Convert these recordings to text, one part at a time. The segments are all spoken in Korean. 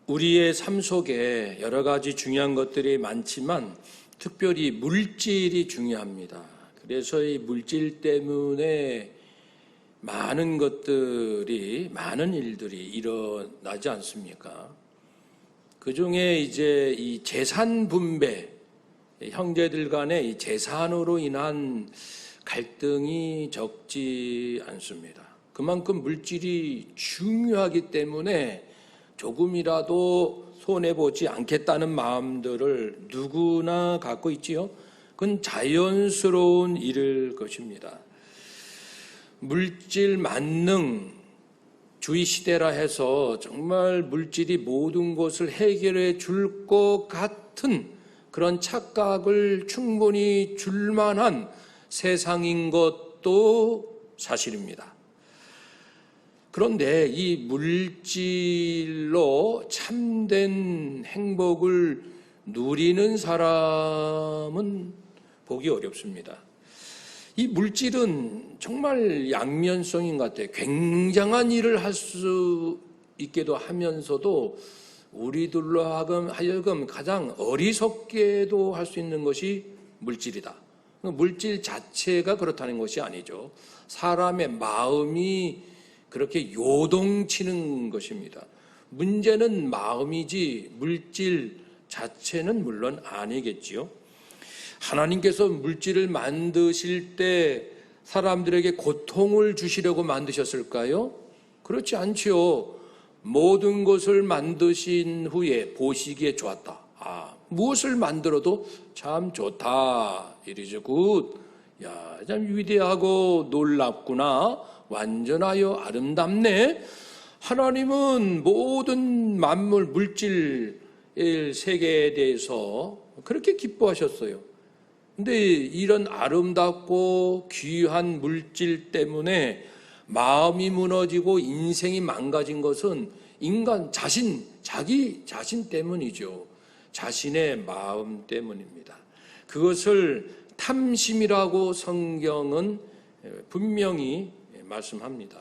우리의 삶 속에 여러 가지 중요한 것들이 많지만 특별히 물질이 중요합니다. 그래서 이 물질 때문에 많은 것들이, 많은 일들이 일어나지 않습니까? 그 중에 이제 이 재산 분배, 형제들 간의 이 재산으로 인한 갈등이 적지 않습니다. 그만큼 물질이 중요하기 때문에 조금이라도 손해보지 않겠다는 마음들을 누구나 갖고 있지요. 그건 자연스러운 일일 것입니다. 물질 만능 주의 시대라 해서 정말 물질이 모든 것을 해결해 줄 것 같은 그런 착각을 충분히 줄 만한 세상인 것도 사실입니다. 그런데 이 물질로 참된 행복을 누리는 사람은 보기 어렵습니다. 이 물질은 정말 양면성인 것 같아요. 굉장한 일을 할 수 있게도 하면서도 우리들로 하여금 가장 어리석게도 할 수 있는 것이 물질이다. 물질 자체가 그렇다는 것이 아니죠. 사람의 마음이 그렇게 요동치는 것입니다. 문제는 마음이지 물질 자체는 물론 아니겠지요. 하나님께서 물질을 만드실 때 사람들에게 고통을 주시려고 만드셨을까요? 그렇지 않지요. 모든 것을 만드신 후에 보시기에 좋았다. 무엇을 만들어도 참 좋다. 이리죠. 굿. 야, 참 위대하고 놀랍구나. 완전하여 아름답네. 하나님은 모든 만물, 물질 세계에 대해서 그렇게 기뻐하셨어요. 근데 이런 아름답고 귀한 물질 때문에 마음이 무너지고 인생이 망가진 것은 인간 자기 자신 때문이죠. 자신의 마음 때문입니다. 그것을 탐심이라고 성경은 분명히 말씀합니다.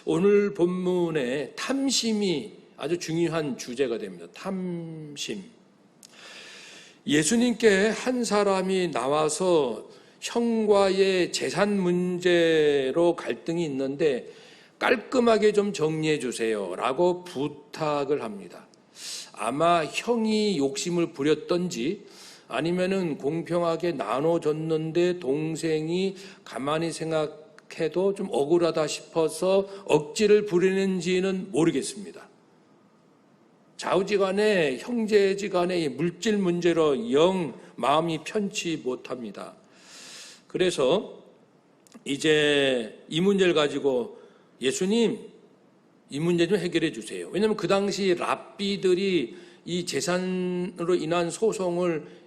오늘 본문에 탐심이 아주 중요한 주제가 됩니다. 탐심. 예수님께 한 사람이 나와서 형과의 재산 문제로 갈등이 있는데 깔끔하게 좀 정리해 주세요 라고 부탁을 합니다. 아마 형이 욕심을 부렸던지 아니면은 공평하게 나눠줬는데 동생이 가만히 생각해도 좀 억울하다 싶어서 억지를 부리는지는 모르겠습니다. 좌우지간에 형제지간의 물질 문제로 영 마음이 편치 못합니다. 그래서 이제 이 문제를 가지고 예수님 이 문제 좀 해결해 주세요. 왜냐하면 그 당시 랍비들이 이 재산으로 인한 소송을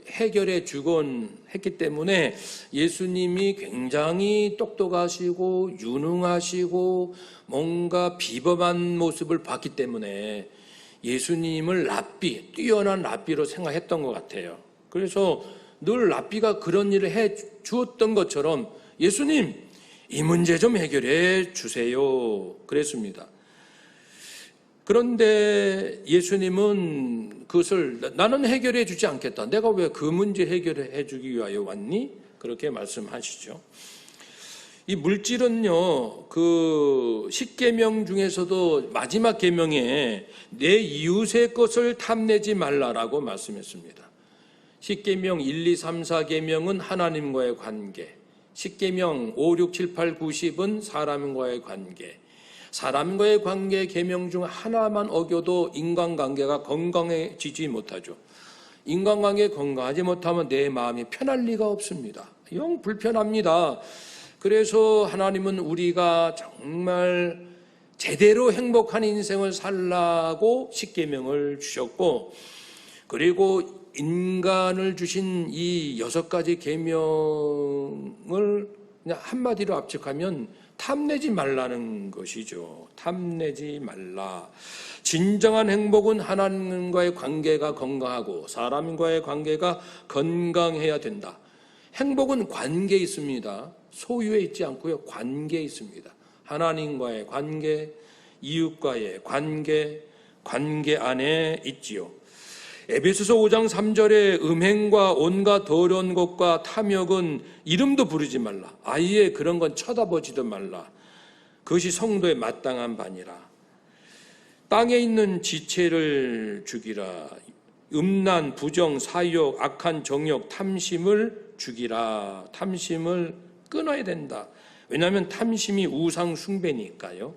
해결해 주곤 했기 때문에 예수님이 굉장히 똑똑하시고 유능하시고 뭔가 비범한 모습을 봤기 때문에 예수님을 랍비, 뛰어난 랍비로 생각했던 것 같아요. 그래서 늘 랍비가 그런 일을 해 주었던 것처럼 예수님 이 문제 좀 해결해 주세요 그랬습니다. 그런데 예수님은 그것을 나는 해결해 주지 않겠다. 내가 왜 그 문제 해결해 주기 위하여 왔니? 그렇게 말씀하시죠. 이 물질은요, 그 10계명 중에서도 마지막 계명에 내 이웃의 것을 탐내지 말라라고 말씀했습니다. 10계명 1, 2, 3, 4계명은 하나님과의 관계, 10계명 5, 6, 7, 8, 9, 10은 사람과의 관계, 사람과의 관계 계명 중 하나만 어겨도 인간관계가 건강해지지 못하죠. 인간관계 건강하지 못하면 내 마음이 편할 리가 없습니다. 영 불편합니다. 그래서 하나님은 우리가 정말 제대로 행복한 인생을 살라고 10계명을 주셨고, 그리고 인간을 주신 이 6가지 계명을 그냥 한마디로 압축하면 탐내지 말라는 것이죠. 탐내지 말라. 진정한 행복은 하나님과의 관계가 건강하고 사람과의 관계가 건강해야 된다. 행복은 관계에 있습니다. 소유에 있지 않고요. 관계에 있습니다. 하나님과의 관계, 이웃과의 관계, 관계 안에 있지요. 에베소서 5장 3절에 음행과 온갖 더러운 것과 탐욕은 이름도 부르지 말라. 아예 그런 건 쳐다보지도 말라. 그것이 성도의 마땅한 바니라. 땅에 있는 지체를 죽이라. 음란, 부정, 사욕, 악한 정욕, 탐심을 죽이라. 탐심을 끊어야 된다. 왜냐하면 탐심이 우상 숭배니까요.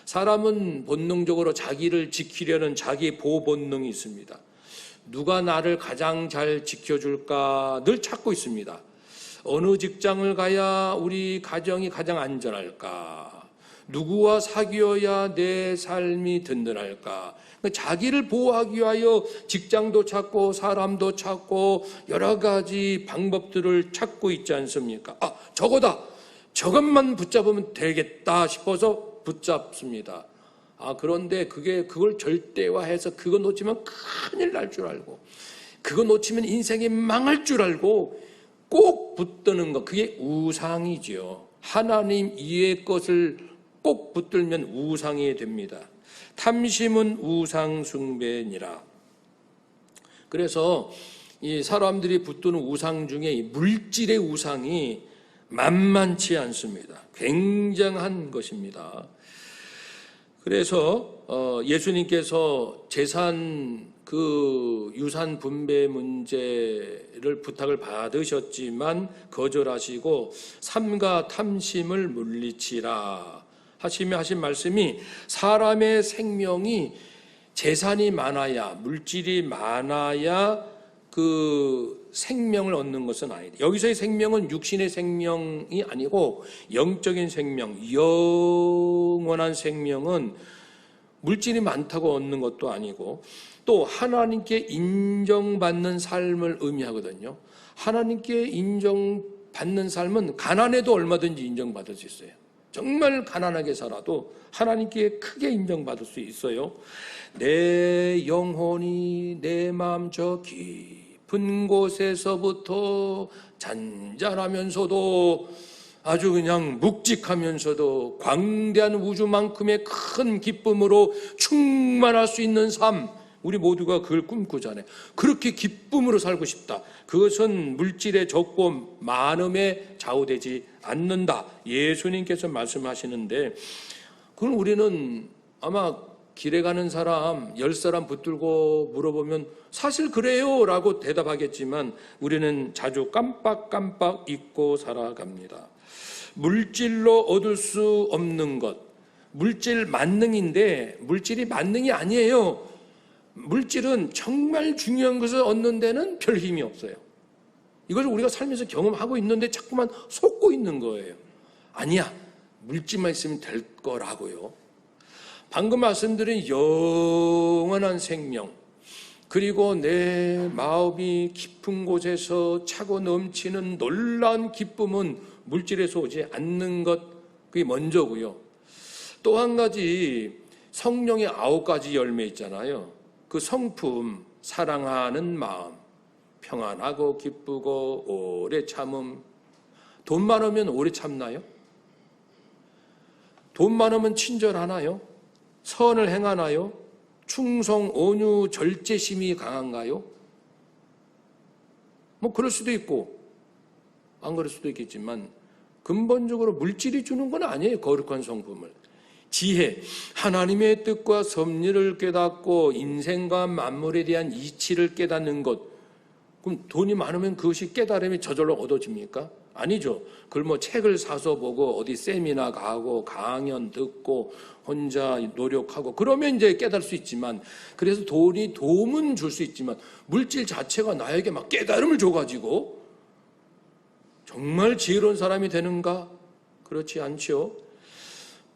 사람은 본능적으로 자기를 지키려는 자기 보호 본능이 있습니다. 누가 나를 가장 잘 지켜줄까 늘 찾고 있습니다. 어느 직장을 가야 우리 가정이 가장 안전할까? 누구와 사귀어야 내 삶이 든든할까? 자기를 보호하기 위하여 직장도 찾고 사람도 찾고 여러 가지 방법들을 찾고 있지 않습니까? 저거다. 저것만 붙잡으면 되겠다 싶어서 붙잡습니다. 그런데 그걸 절대화해서 그거 놓치면 큰일 날 줄 알고, 그거 놓치면 인생이 망할 줄 알고 꼭 붙드는 것, 그게 우상이지요. 하나님 이외의 것을 꼭 붙들면 우상이 됩니다. 탐심은 우상 숭배니라. 그래서 이 사람들이 붙드는 우상 중에 이 물질의 우상이 만만치 않습니다. 굉장한 것입니다. 그래서 예수님께서 재산 유산 분배 문제를 부탁을 받으셨지만 거절하시고 삼가 탐심을 물리치라 하시며 하신 말씀이 사람의 생명이 재산이 많아야, 물질이 많아야 그 생명을 얻는 것은 아니다. 여기서의 생명은 육신의 생명이 아니고 영적인 생명, 영원한 생명은 물질이 많다고 얻는 것도 아니고 또 하나님께 인정받는 삶을 의미하거든요. 하나님께 인정받는 삶은 가난해도 얼마든지 인정받을 수 있어요. 정말 가난하게 살아도 하나님께 크게 인정받을 수 있어요. 내 영혼이 내 마음 저 깊은 곳에서부터 잔잔하면서도 아주 그냥 묵직하면서도 광대한 우주만큼의 큰 기쁨으로 충만할 수 있는 삶, 우리 모두가 그걸 꿈꾸잖아요. 그렇게 기쁨으로 살고 싶다. 그것은 물질의 적고 많음에 좌우되지 않는다. 예수님께서 말씀하시는데, 그건 우리는 아마 길에 가는 사람 10사람 붙들고 물어보면 사실 그래요 라고 대답하겠지만 우리는 자주 깜빡깜빡 잊고 살아갑니다. 물질로 얻을 수 없는 것, 물질 만능인데 물질이 만능이 아니에요. 물질은 정말 중요한 것을 얻는 데는 별 힘이 없어요. 이것을 우리가 살면서 경험하고 있는데 자꾸만 속고 있는 거예요. 아니야, 물질만 있으면 될 거라고요. 방금 말씀드린 영원한 생명, 그리고 내 마음이 깊은 곳에서 차고 넘치는 놀라운 기쁨은 물질에서 오지 않는 것, 그게 먼저고요. 또 한 가지 성령의 9가지 열매 있잖아요. 그 성품, 사랑하는 마음, 평안하고 기쁘고 오래 참음. 돈 많으면 오래 참나요? 돈 많으면 친절하나요? 선을 행하나요? 충성, 온유, 절제심이 강한가요? 뭐 그럴 수도 있고 안 그럴 수도 있겠지만 근본적으로 물질이 주는 건 아니에요. 거룩한 성품을. 지혜, 하나님의 뜻과 섭리를 깨닫고 인생과 만물에 대한 이치를 깨닫는 것. 그럼 돈이 많으면 그것이 깨달음이 저절로 얻어집니까? 아니죠. 그걸 뭐 책을 사서 보고 어디 세미나 가고 강연 듣고 혼자 노력하고 그러면 이제 깨달을 수 있지만, 그래서 돈이 도움은 줄 수 있지만 물질 자체가 나에게 막 깨달음을 줘가지고 정말 지혜로운 사람이 되는가? 그렇지 않죠.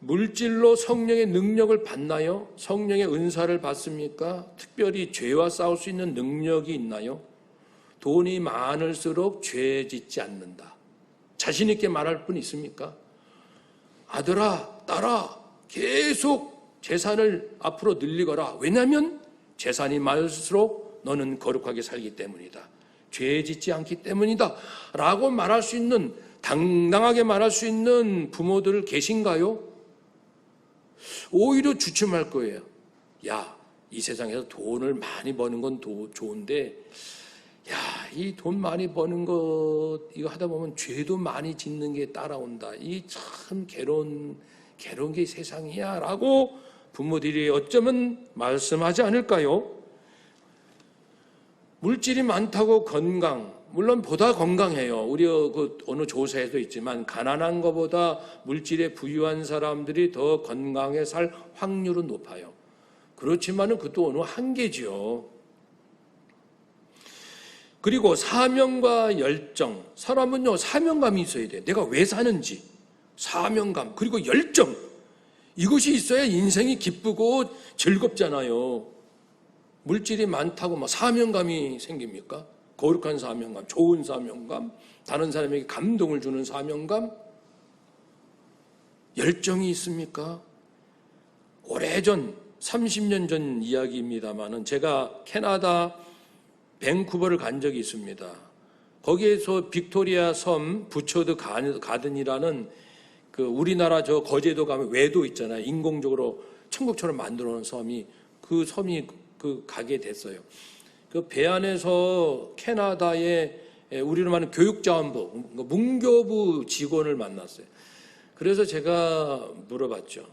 물질로 성령의 능력을 받나요? 성령의 은사를 받습니까? 특별히 죄와 싸울 수 있는 능력이 있나요? 돈이 많을수록 죄 짓지 않는다. 자신 있게 말할 분 있습니까? 아들아, 딸아, 계속 재산을 앞으로 늘리거라. 왜냐하면 재산이 많을수록 너는 거룩하게 살기 때문이다. 죄 짓지 않기 때문이다. 라고 말할 수 있는, 당당하게 말할 수 있는 부모들 계신가요? 오히려 주춤할 거예요. 야, 이 세상에서 돈을 많이 버는 건 좋은데, 야, 이 돈 많이 버는 것 이거 하다 보면 죄도 많이 짓는 게 따라온다. 이 참 괴로운 게 세상이야라고 부모들이 어쩌면 말씀하지 않을까요? 물질이 많다고 건강, 물론 보다 건강해요. 우리 어느 조사에도 있지만 가난한 것보다 물질에 부유한 사람들이 더 건강하게 살 확률은 높아요. 그렇지만은 그것도 어느 한계지요. 그리고 사명과 열정. 사람은요, 사명감이 있어야 돼요. 내가 왜 사는지. 사명감, 그리고 열정. 이것이 있어야 인생이 기쁘고 즐겁잖아요. 물질이 많다고 막 사명감이 생깁니까? 거룩한 사명감, 좋은 사명감, 다른 사람에게 감동을 주는 사명감, 열정이 있습니까? 오래전 30년 전 이야기입니다만은 제가 캐나다 밴쿠버를 간 적이 있습니다. 거기에서 빅토리아 섬 부처드 가든이라는 그 우리나라 저 거제도 가면 외도 있잖아요. 인공적으로 천국처럼 만들어 놓은 섬이, 그 섬이 그 가게 됐어요. 그 배 안에서 캐나다의 우리로 말하는 교육자원부, 문교부 직원을 만났어요. 그래서 제가 물어봤죠.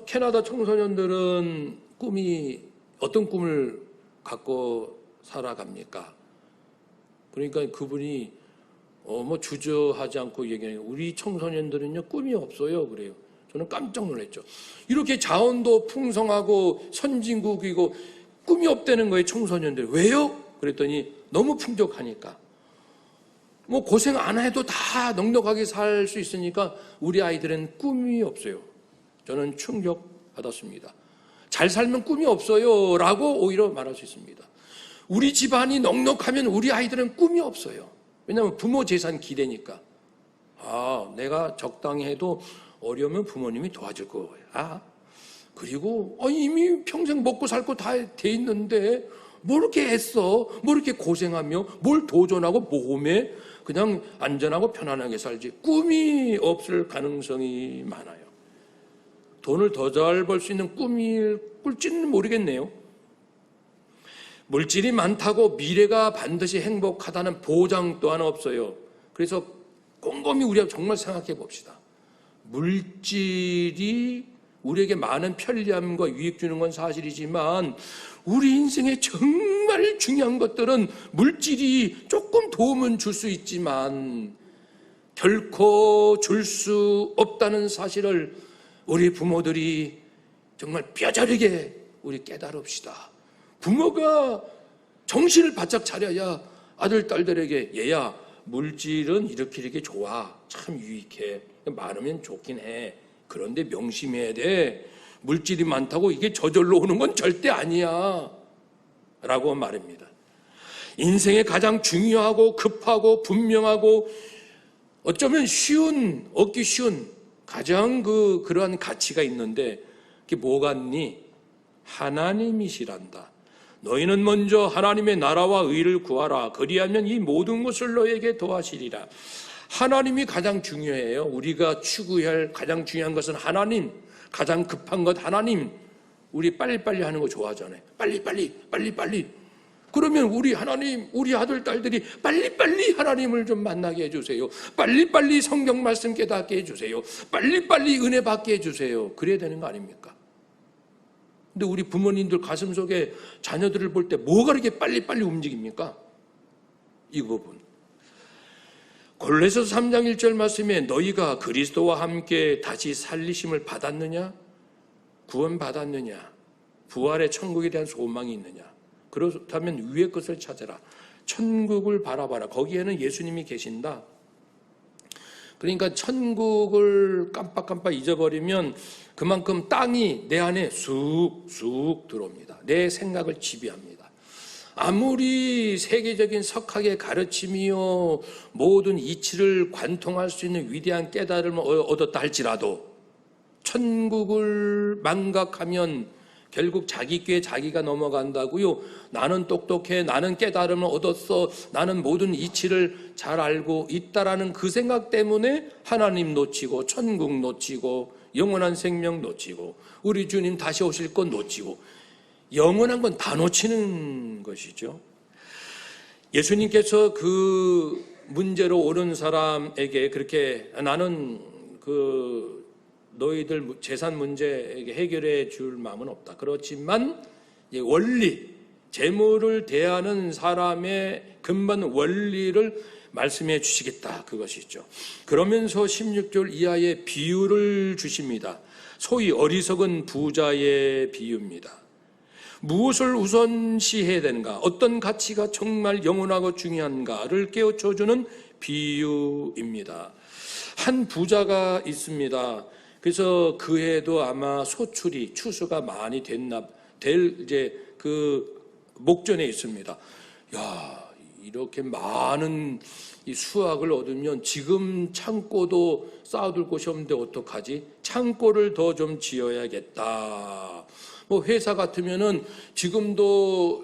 캐나다 청소년들은 어떤 꿈을 갖고 살아갑니까? 그러니까 그분이 주저하지 않고 얘기해요. 우리 청소년들은요, 꿈이 없어요. 그래요. 저는 깜짝 놀랐죠. 이렇게 자원도 풍성하고 선진국이고 꿈이 없다는 거예요, 청소년들. 왜요? 그랬더니 너무 풍족하니까. 고생 안 해도 다 넉넉하게 살 수 있으니까 우리 아이들은 꿈이 없어요. 저는 충격받았습니다. 잘 살면 꿈이 없어요 라고 오히려 말할 수 있습니다. 우리 집안이 넉넉하면 우리 아이들은 꿈이 없어요. 왜냐하면 부모 재산 기대니까. 내가 적당히 해도 어려우면 부모님이 도와줄 거야. 그리고 이미 평생 먹고 살 거 다 돼 있는데 뭘 이렇게 애써, 뭘 이렇게 고생하며, 뭘 도전하고 모험해. 그냥 안전하고 편안하게 살지. 꿈이 없을 가능성이 많아요. 돈을 더 잘 벌 수 있는 꿀지는 모르겠네요. 물질이 많다고 미래가 반드시 행복하다는 보장 또한 없어요. 그래서 꼼꼼히 우리가 정말 생각해 봅시다. 물질이 우리에게 많은 편리함과 유익 주는 건 사실이지만 우리 인생에 정말 중요한 것들은 물질이 조금 도움은 줄 수 있지만 결코 줄 수 없다는 사실을 우리 부모들이 정말 뼈저리게 우리 깨달읍시다. 부모가 정신을 바짝 차려야 아들, 딸들에게 얘야, 물질은 이렇게 좋아. 참 유익해. 많으면 좋긴 해. 그런데 명심해야 돼. 물질이 많다고 이게 저절로 오는 건 절대 아니야. 라고 말합니다. 인생에 가장 중요하고 급하고 분명하고 어쩌면 얻기 쉬운 가장 그러한 가치가 있는데 그게 뭐겠니? 하나님이시란다. 너희는 먼저 하나님의 나라와 의를 구하라. 그리하면 이 모든 것을 너에게 더하시리라. 하나님이 가장 중요해요. 우리가 추구할 가장 중요한 것은 하나님. 가장 급한 것 하나님. 우리 빨리빨리 하는 거 좋아하잖아요. 빨리. 그러면 우리 하나님, 우리 아들, 딸들이 빨리빨리 하나님을 좀 만나게 해주세요. 빨리빨리 성경 말씀 깨닫게 해주세요. 빨리빨리 은혜 받게 해주세요. 그래야 되는 거 아닙니까? 근데 우리 부모님들 가슴 속에 자녀들을 볼 때 뭐가 그렇게 빨리빨리 움직입니까? 이 부분. 골로새서 3장 1절 말씀에 너희가 그리스도와 함께 다시 살리심을 받았느냐? 구원받았느냐? 부활의 천국에 대한 소망이 있느냐? 그렇다면 위의 것을 찾아라. 천국을 바라봐라. 거기에는 예수님이 계신다. 그러니까 천국을 깜빡깜빡 잊어버리면 그만큼 땅이 내 안에 쑥쑥 들어옵니다. 내 생각을 지배합니다. 아무리 세계적인 석학의 가르침이요 모든 이치를 관통할 수 있는 위대한 깨달음을 얻었다 할지라도 천국을 망각하면 결국 자기 꾀에 자기가 넘어간다고요. 나는 똑똑해, 나는 깨달음을 얻었어, 나는 모든 이치를 잘 알고 있다라는 그 생각 때문에 하나님 놓치고 천국 놓치고 영원한 생명 놓치고 우리 주님 다시 오실 것 놓치고 영원한 건 다 놓치는 것이죠. 예수님께서 그 문제로 오른 사람에게 그렇게 나는 그 너희들 재산 문제 해결해 줄 마음은 없다. 그렇지만 원리, 재물을 대하는 사람의 근본 원리를 말씀해 주시겠다. 그것이죠. 그러면서 16절 이하의 비유를 주십니다. 소위 어리석은 부자의 비유입니다. 무엇을 우선시해야 되는가, 어떤 가치가 정말 영원하고 중요한가를 깨우쳐주는 비유입니다. 한 부자가 있습니다. 그래서 그 해도 아마 소출이 추수가 많이 될 이제 그 목전에 있습니다. 야, 이렇게 많은 이 수확을 얻으면 지금 창고도 쌓아둘 곳이 없는데 어떡하지? 창고를 더 좀 지어야겠다. 뭐 회사 같으면은 지금도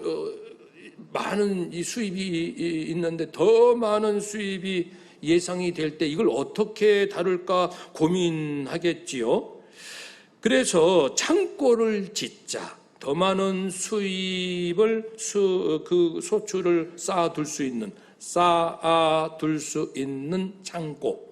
많은 이 수입이 있는데 더 많은 수입이 예상이 될 때 이걸 어떻게 다룰까 고민하겠지요. 그래서 창고를 짓자. 더 많은 수입을 그 소출을 쌓아둘 수 있는 창고.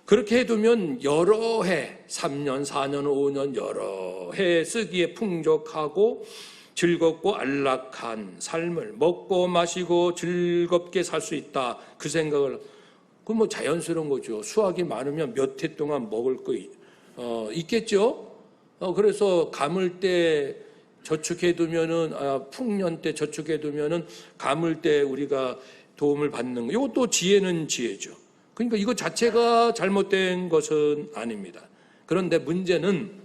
그렇게 해두면 여러 해, 3년, 4년, 5년 여러 해 쓰기에 풍족하고 즐겁고 안락한 삶을 먹고 마시고 즐겁게 살 수 있다. 그 생각을, 그건 뭐 자연스러운 거죠. 수확이 많으면 몇 해 동안 먹을 거 있겠죠. 그래서 가물 때 저축해두면은, 풍년 때 저축해두면은 가물 때 우리가 도움을 받는 거. 이것도 지혜는 지혜죠. 그러니까 이거 자체가 잘못된 것은 아닙니다. 그런데 문제는,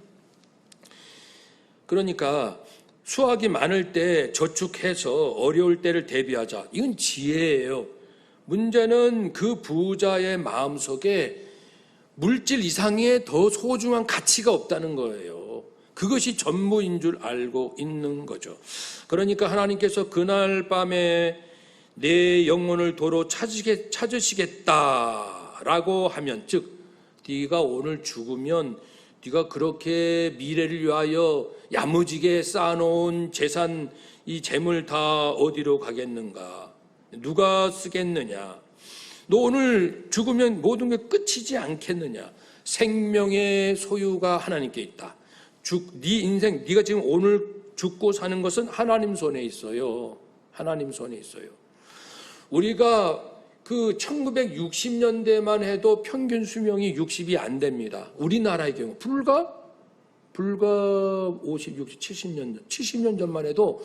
그러니까 수확이 많을 때 저축해서 어려울 때를 대비하자. 이건 지혜예요. 문제는 그 부자의 마음속에 물질 이상의 더 소중한 가치가 없다는 거예요. 그것이 전부인 줄 알고 있는 거죠. 그러니까 하나님께서 그날 밤에 내 영혼을 도로 찾으시겠다라고 하면, 즉 네가 오늘 죽으면 네가 그렇게 미래를 위하여 야무지게 쌓아놓은 재산, 이 재물 다 어디로 가겠는가? 누가 쓰겠느냐? 너 오늘 죽으면 모든 게 끝이지 않겠느냐? 생명의 소유가 하나님께 있다. 네 인생, 네가 지금 오늘 죽고 사는 것은 하나님 손에 있어요. 하나님 손에 있어요. 우리가 그 1960년대만 해도 평균 수명이 60이 안 됩니다. 우리나라의 경우 불과 50, 60, 70년 전만 해도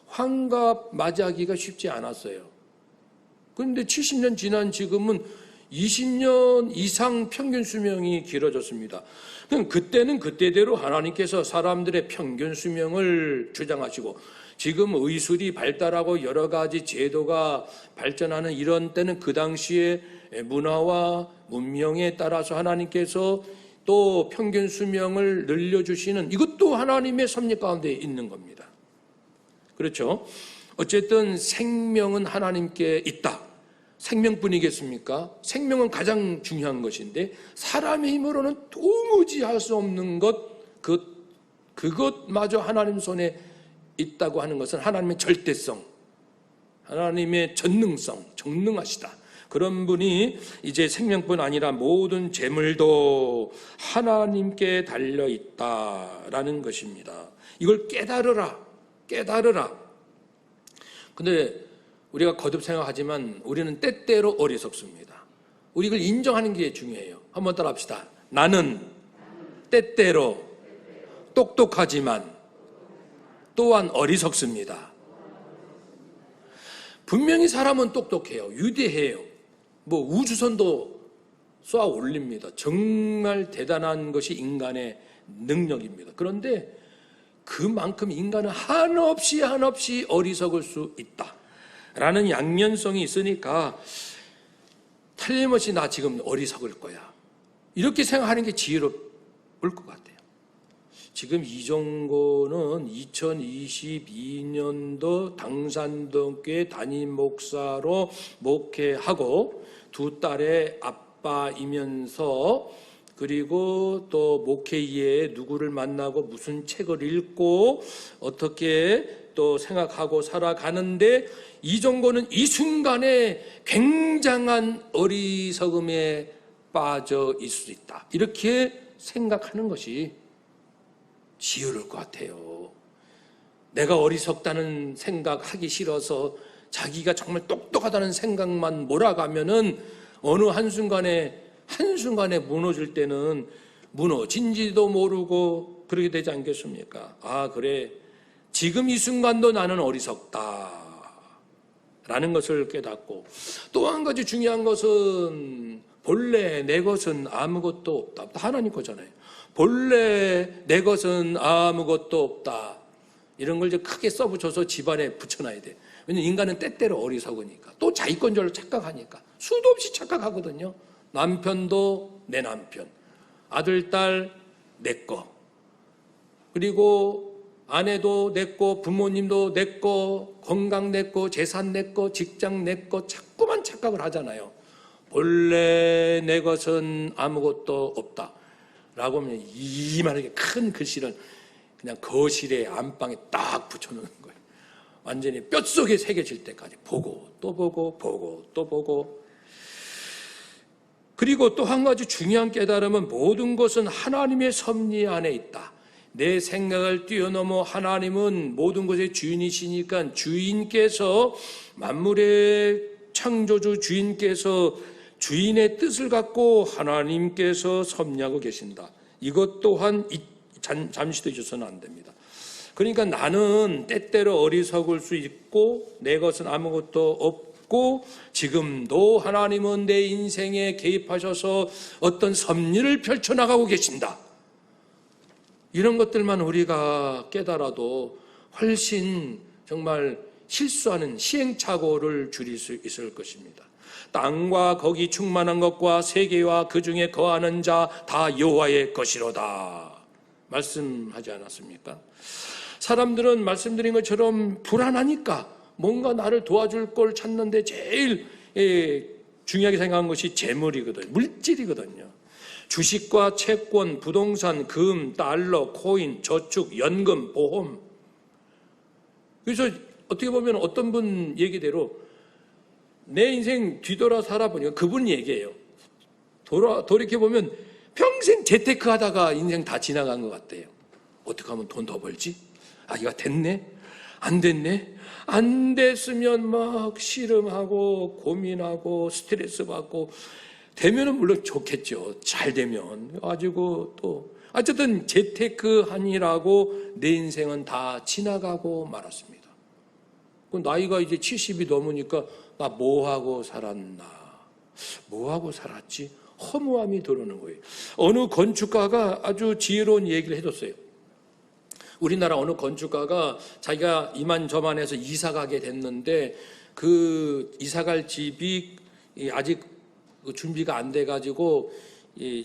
환갑 맞이하기가 쉽지 않았어요. 그런데 70년 지난 지금은 20년 이상 평균 수명이 길어졌습니다. 그때는 그때대로 하나님께서 사람들의 평균 수명을 주장하시고, 지금 의술이 발달하고 여러 가지 제도가 발전하는 이런 때는 그 당시에 문화와 문명에 따라서 하나님께서 또 평균 수명을 늘려주시는, 이것도 하나님의 섭리 가운데 있는 겁니다. 그렇죠? 어쨌든 생명은 하나님께 있다. 생명뿐이겠습니까? 생명은 가장 중요한 것인데 사람의 힘으로는 도무지 할 수 없는 그것마저 하나님 손에 있다고 하는 것은 하나님의 절대성, 하나님의 전능성, 전능하시다. 그런 분이 이제 생명뿐 아니라 모든 재물도 하나님께 달려있다라는 것입니다. 이걸 깨달으라. 근데 우리가 거듭 생각하지만 우리는 때때로 어리석습니다. 우리 이걸 인정하는 게 중요해요. 한번 따라 합시다. 나는 때때로 똑똑하지만 또한 어리석습니다. 분명히 사람은 똑똑해요. 위대해요. 뭐 우주선도 쏘아 올립니다. 정말 대단한 것이 인간의 능력입니다. 그런데 그만큼 인간은 한없이 어리석을 수 있다라는 양면성이 있으니까 틀림없이 나 지금 어리석을 거야, 이렇게 생각하는 게 지혜로울 것 같아요. 지금 이종고는 2022년도 당산동교회 담임 목사로 목회하고 두 딸의 아빠이면서 그리고 또 목회 이외에 누구를 만나고 무슨 책을 읽고 어떻게 또 생각하고 살아가는데 이 정도는 이 순간에 굉장한 어리석음에 빠져 있을 수 있다. 이렇게 생각하는 것이 지혜로울 것 같아요. 내가 어리석다는 생각하기 싫어서 자기가 정말 똑똑하다는 생각만 몰아가면은 어느 한순간에 무너질 때는 무너진지도 모르고 그렇게 되지 않겠습니까? 아, 그래. 지금 이 순간도 나는 어리석다. 라는 것을 깨닫고 또 한 가지 중요한 것은 본래 내 것은 아무것도 없다. 하나님 거잖아요. 본래 내 것은 아무것도 없다. 이런 걸 이제 크게 써붙여서 집안에 붙여놔야 돼. 왜냐하면 인간은 때때로 어리석으니까. 또 자기권적으로 착각하니까. 수도 없이 착각하거든요. 남편도 내 남편, 아들, 딸 내 거, 그리고 아내도 내 거, 부모님도 내 거, 건강 내 거, 재산 내 거, 직장 내 거, 자꾸만 착각을 하잖아요. 본래 내 것은 아무것도 없다. 라고 하면 이만하게 큰 글씨를 그냥 거실에 안방에 딱 붙여놓는 거예요. 완전히 뼛속에 새겨질 때까지 보고 또 보고 보고 또 보고. 그리고 또 한 가지 중요한 깨달음은 모든 것은 하나님의 섭리 안에 있다. 내 생각을 뛰어넘어 하나님은 모든 것의 주인이시니까 주인께서 만물의 창조주 주인께서 주인의 뜻을 갖고 하나님께서 섭리하고 계신다. 이것 또한 잠시도 잊어서는 안 됩니다. 그러니까 나는 때때로 어리석을 수 있고 내 것은 아무것도 없고 지금도 하나님은 내 인생에 개입하셔서 어떤 섭리를 펼쳐나가고 계신다. 이런 것들만 우리가 깨달아도 훨씬 정말 실수하는 시행착오를 줄일 수 있을 것입니다. 땅과 거기 충만한 것과 세계와 그 중에 거하는 자 다 여호와의 것이로다. 말씀하지 않았습니까? 사람들은 말씀드린 것처럼 불안하니까 뭔가 나를 도와줄 걸 찾는데 제일 중요하게 생각한 것이 재물이거든요. 물질이거든요. 주식과 채권, 부동산, 금, 달러, 코인, 저축, 연금, 보험. 그래서 어떻게 보면 어떤 분 얘기대로 내 인생 뒤돌아 살아보니까 그분 얘기예요. 돌이켜보면 평생 재테크 하다가 인생 다 지나간 것 같대요. 어떻게 하면 돈 더 벌지? 아, 이거 됐네? 안 됐네? 안 됐으면 막 씨름하고 고민하고 스트레스 받고 되면은 물론 좋겠죠. 잘 되면. 가지고 또 어쨌든 재테크 하니라고 내 인생은 다 지나가고 말았습니다. 나이가 이제 70이 넘으니까 나 뭐하고 살았나? 뭐하고 살았지? 허무함이 들어오는 거예요. 어느 건축가가 아주 지혜로운 얘기를 해줬어요. 우리나라 어느 건축가가 자기가 이만저만해서 이사 가게 됐는데 그 이사 갈 집이 아직 준비가 안 돼가지고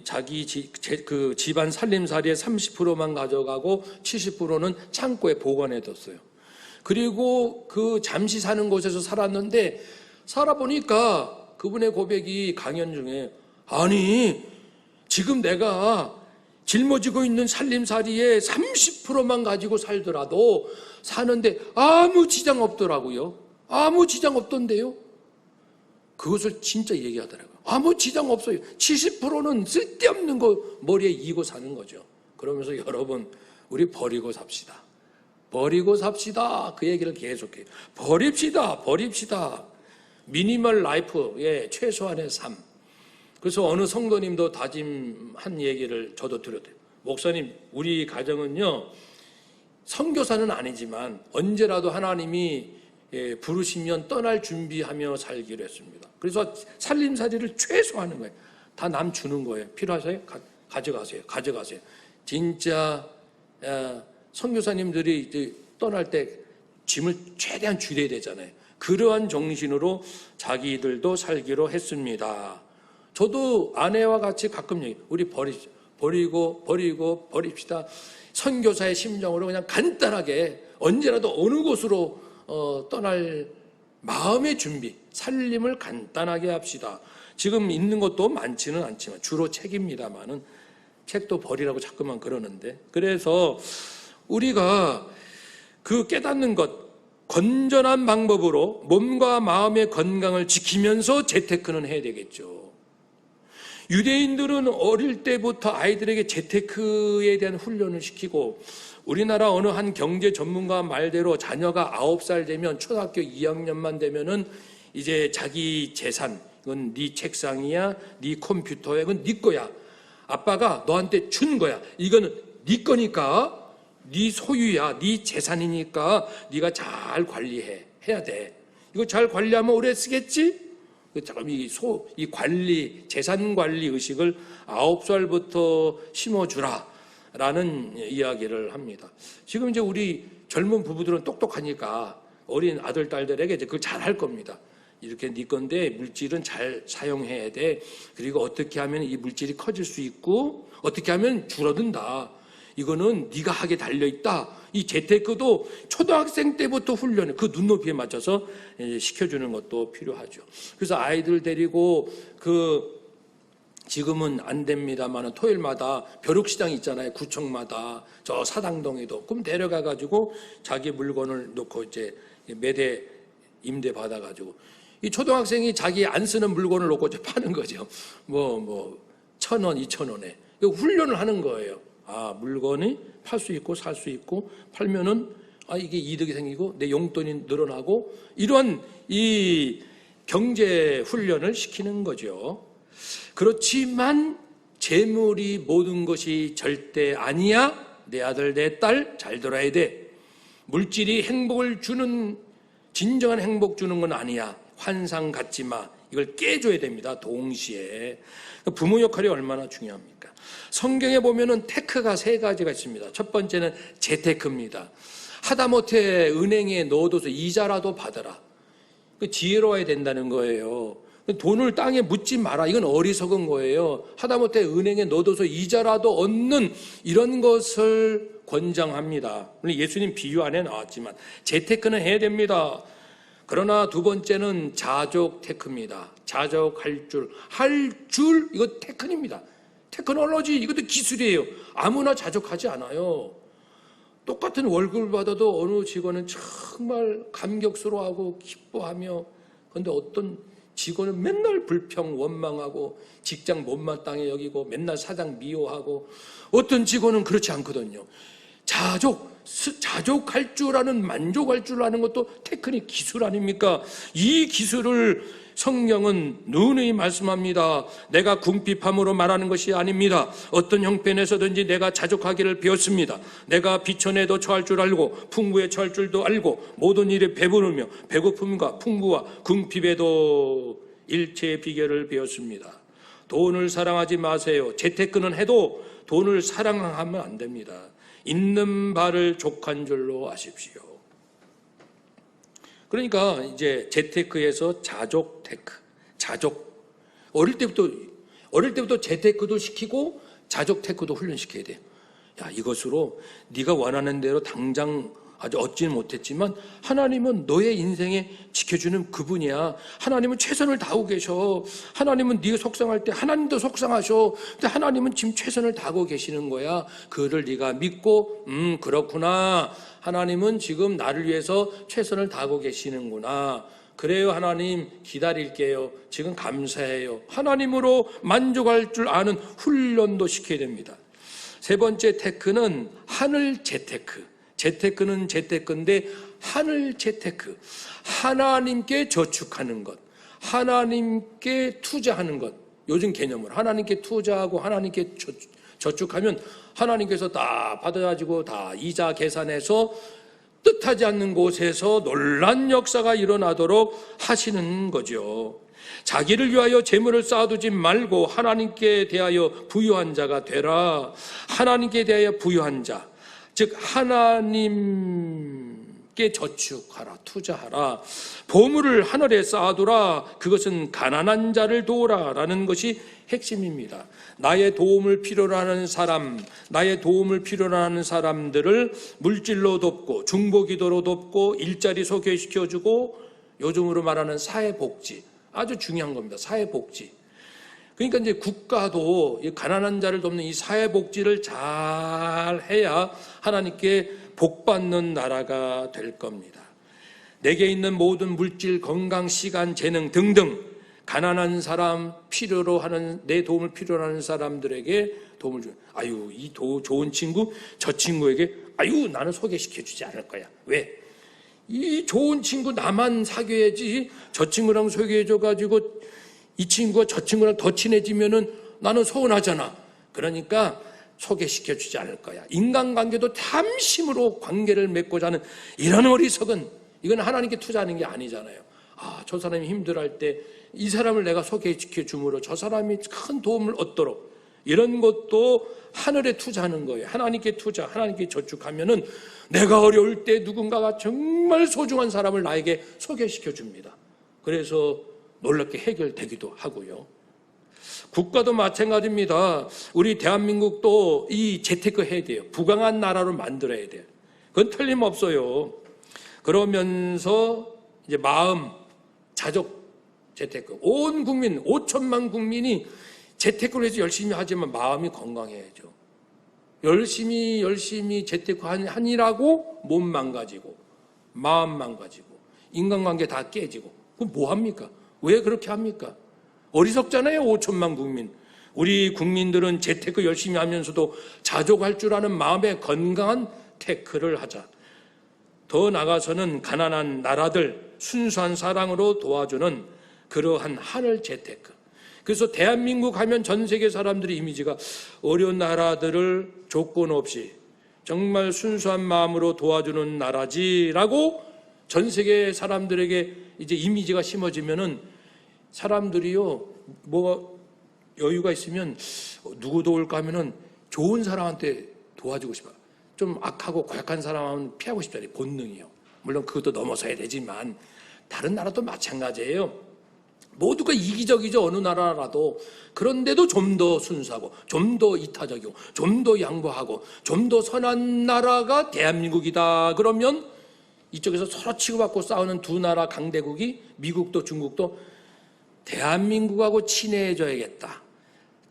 자기 그 집안 살림살이의 30%만 가져가고 70%는 창고에 보관해뒀어요. 그리고 그 잠시 사는 곳에서 살았는데 살아보니까 그분의 고백이 강연 중에 아니 지금 내가 짊어지고 있는 살림살이의 30%만 가지고 살더라도 사는데 아무 지장 없더라고요. 아무 지장 없던데요. 그것을 진짜 얘기하더라고요. 아무 지장 없어요. 70%는 쓸데없는 거 머리에 이고 사는 거죠. 그러면서 여러분 우리 버리고 삽시다. 버리고 삽시다. 그 얘기를 계속해요. 버립시다. 미니멀 라이프의 최소한의 삶. 그래서 어느 성도님도 다짐한 얘기를 저도 들었대요. 목사님, 우리 가정은요, 선교사는 아니지만 언제라도 하나님이 부르시면 떠날 준비하며 살기로 했습니다. 그래서 살림살이를 최소화하는 거예요. 다 남 주는 거예요. 필요하세요? 가져가세요. 진짜 선교사님들이 이제 떠날 때 짐을 최대한 줄여야 되잖아요. 그러한 정신으로 자기들도 살기로 했습니다. 저도 아내와 같이 가끔 얘기해요. 우리 버립시다. 선교사의 심정으로 그냥 간단하게 언제라도 어느 곳으로 떠날 마음의 준비, 살림을 간단하게 합시다. 지금 있는 것도 많지는 않지만 주로 책입니다만은 책도 버리라고 자꾸만 그러는데, 그래서 우리가 그 깨닫는 것, 건전한 방법으로 몸과 마음의 건강을 지키면서 재테크는 해야 되겠죠. 유대인들은 어릴 때부터 아이들에게 재테크에 대한 훈련을 시키고, 우리나라 어느 한 경제 전문가 말대로 자녀가 9살 되면 초등학교 2학년만 되면은 이제 자기 재산, 이건 네 책상이야, 네 컴퓨터야, 이건 네 거야. 아빠가 너한테 준 거야. 이거는 네 거니까, 네 소유야, 네 재산이니까 네가 잘 해야 돼. 이거 잘 관리하면 오래 쓰겠지? 이 관리, 재산 관리 의식을 9살부터 심어주라라는 이야기를 합니다. 지금 이제 우리 젊은 부부들은 똑똑하니까 어린 아들, 딸들에게 이제 그걸 잘 할 겁니다. 이렇게 네 건데 물질은 잘 사용해야 돼. 그리고 어떻게 하면 이 물질이 커질 수 있고 어떻게 하면 줄어든다. 이거는 네가 하게 달려있다. 이 재테크도 초등학생 때부터 훈련을 그 눈높이에 맞춰서 시켜주는 것도 필요하죠. 그래서 아이들 데리고 지금은 안 됩니다만 토요일마다 벼룩시장 있잖아요. 구청마다 저 사당동에도. 그럼 데려가가지고 자기 물건을 놓고 이제 매대 임대 받아가지고 이 초등학생이 자기 안 쓰는 물건을 놓고 파는 거죠. 1,000원, 2,000원에 훈련을 하는 거예요. 아, 물건이 팔 수 있고 살 수 있고 팔면은 이게 이득이 생기고 내 용돈이 늘어나고 이런 이 경제 훈련을 시키는 거죠. 그렇지만 재물이 모든 것이 절대 아니야. 내 아들, 내 딸 잘 들어야 돼. 물질이 행복을 주는 진정한 행복 주는 건 아니야. 환상 갖지 마. 이걸 깨줘야 됩니다. 동시에. 부모 역할이 얼마나 중요합니까? 성경에 보면은 테크가 3가지가 있습니다. 첫 번째는 재테크입니다. 하다못해 은행에 넣어둬서 이자라도 받아라. 지혜로워야 된다는 거예요. 돈을 땅에 묻지 마라. 이건 어리석은 거예요. 하다못해 은행에 넣어둬서 이자라도 얻는 이런 것을 권장합니다. 물론 예수님 비유 안에 나왔지만 재테크는 해야 됩니다. 그러나 두 번째는 자족 테크입니다. 자족할 줄, 이거 테크입니다. 테크놀로지, 이것도 기술이에요. 아무나 자족하지 않아요. 똑같은 월급을 받아도 어느 직원은 정말 감격스러워하고 기뻐하며, 그런데 어떤 직원은 맨날 불평, 원망하고 직장 못마땅해 여기고 맨날 사장 미워하고, 어떤 직원은 그렇지 않거든요. 자족할 줄 아는, 만족할 줄 아는 것도 테크닉, 기술 아닙니까? 이 기술을 성경은 누누이 말씀합니다. 내가 궁핍함으로 말하는 것이 아닙니다. 어떤 형편에서든지 내가 자족하기를 배웠습니다. 내가 비천에도 처할 줄 알고 풍부에 처할 줄도 알고 모든 일에 배부르며 배고픔과 풍부와 궁핍에도 일체의 비결을 배웠습니다. 돈을 사랑하지 마세요. 재테크는 해도 돈을 사랑하면 안 됩니다. 있는 바를 족한 줄로 아십시오. 그러니까 이제 재테크에서 자족 테크, 어릴 때부터 재테크도 시키고 자족 테크도 훈련시켜야 돼요. 야, 이것으로 네가 원하는 대로 당장 아주 얻지는 못했지만 하나님은 너의 인생에 지켜주는 그분이야. 하나님은 최선을 다하고 계셔. 하나님은 네가 속상할 때 하나님도 속상하셔. 근데 하나님은 지금 최선을 다하고 계시는 거야. 그를 네가 믿고 그렇구나. 하나님은 지금 나를 위해서 최선을 다하고 계시는구나. 그래요, 하나님 기다릴게요. 지금 감사해요. 하나님으로 만족할 줄 아는 훈련도 시켜야 됩니다. 세 번째 테크는 하늘 재테크. 재테크는 재테크인데 하늘 재테크. 하나님께 저축하는 것, 하나님께 투자하는 것. 요즘 개념으로 하나님께 투자하고 하나님께 저축하면 하나님께서 다 받아가지고 다 이자 계산해서 뜻하지 않는 곳에서 놀란 역사가 일어나도록 하시는 거죠. 자기를 위하여 재물을 쌓아두지 말고 하나님께 대하여 부유한 자가 되라. 하나님께 대하여 부유한 자, 즉 하나님께 저축하라, 투자하라. 보물을 하늘에 쌓아두라. 그것은 가난한 자를 도우라라는 것이 핵심입니다. 나의 도움을 필요로 하는 사람, 나의 도움을 필요로 하는 사람들을 물질로 돕고 중보기도로 돕고 일자리 소개시켜주고 요즘으로 말하는 사회복지, 아주 중요한 겁니다. 사회복지. 그러니까 이제 국가도 이 가난한 자를 돕는 이 사회복지를 잘 해야 하나님께 복받는 나라가 될 겁니다. 내게 있는 모든 물질, 건강, 시간, 재능 등등 가난한 사람, 필요로 하는, 내 도움을 필요로 하는 사람들에게 도움을 주는, 아유, 이 좋은 친구, 저 친구에게, 아유, 나는 소개시켜주지 않을 거야. 왜? 이 좋은 친구 나만 사귀어야지, 저 친구랑 소개해줘가지고 이 친구가 저 친구랑 더 친해지면은 나는 서운하잖아. 그러니까 소개시켜주지 않을 거야. 인간관계도 탐심으로 관계를 맺고자 하는 이런 어리석은, 이건 하나님께 투자하는 게 아니잖아요. 아, 저 사람이 힘들어할 때 이 사람을 내가 소개시켜 줌으로 저 사람이 큰 도움을 얻도록, 이런 것도 하늘에 투자하는 거예요. 하나님께 투자, 하나님께 저축하면은 내가 어려울 때 누군가가 정말 소중한 사람을 나에게 소개시켜 줍니다. 그래서 놀랍게 해결되기도 하고요. 국가도 마찬가지입니다. 우리 대한민국도 이 재테크 해야 돼요. 부강한 나라로 만들어야 돼요. 그건 틀림없어요. 그러면서 이제 마음, 자족 재테크. 온 국민, 5천만 국민이 재테크를 해서 열심히 하지만 마음이 건강해야죠. 열심히 재테크 하니라고 몸 망가지고, 마음 망가지고, 인간관계 다 깨지고. 그럼 뭐 합니까? 왜 그렇게 합니까? 어리석잖아요, 5천만 국민. 우리 국민들은 재테크 열심히 하면서도 자족할 줄 아는 마음의 건강한 테크를 하자. 더 나아가서는 가난한 나라들 순수한 사랑으로 도와주는 그러한 하늘 재테크. 그래서 대한민국 하면 전 세계 사람들의 이미지가 어려운 나라들을 조건 없이 정말 순수한 마음으로 도와주는 나라지라고 전 세계 사람들에게 이제 이미지가 심어지면은 사람들이요, 뭐 여유가 있으면 누구 도울까 하면은 좋은 사람한테 도와주고 싶어요. 좀 악하고 고약한 사람은 피하고 싶잖아요. 본능이요. 물론 그것도 넘어서야 되지만 다른 나라도 마찬가지예요. 모두가 이기적이죠, 어느 나라라도. 그런데도 좀 더 순수하고 좀 더 이타적이고 좀 더 양보하고 좀 더 선한 나라가 대한민국이다. 그러면 이쪽에서 서로 치고받고 싸우는 두 나라 강대국이 미국도 중국도 대한민국하고 친해져야겠다.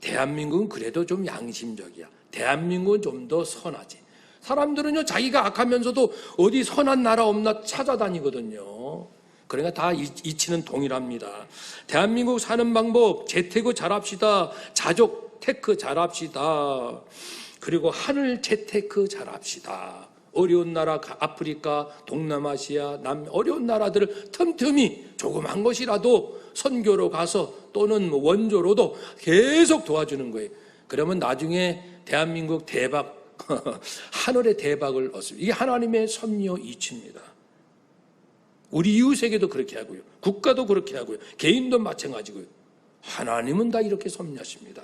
대한민국은 그래도 좀 양심적이야. 대한민국은 좀 더 선하지. 사람들은요, 자기가 악하면서도 어디 선한 나라 없나 찾아다니거든요. 그러니까 다 이치는 동일합니다. 대한민국 사는 방법, 재테크 잘합시다. 자족 테크 잘합시다. 그리고 하늘 재테크 잘합시다. 어려운 나라, 아프리카, 동남아시아, 어려운 나라들을 틈틈이 조그만 것이라도 선교로 가서 또는 원조로도 계속 도와주는 거예요. 그러면 나중에 대한민국 대박, 하늘의 대박을 얻습니다. 이게 하나님의 섭려 이치입니다. 우리 이웃에게도 그렇게 하고요. 국가도 그렇게 하고요. 개인도 마찬가지고요. 하나님은 다 이렇게 섭리하십니다.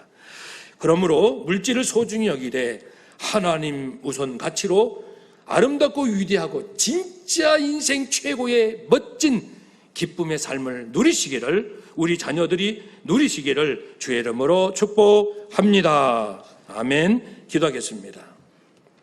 그러므로 물질을 소중히 여기되 하나님 우선 가치로 아름답고 위대하고 진짜 인생 최고의 멋진 기쁨의 삶을 누리시기를, 우리 자녀들이 누리시기를 주의 이름으로 축복합니다. 아멘. 기도하겠습니다.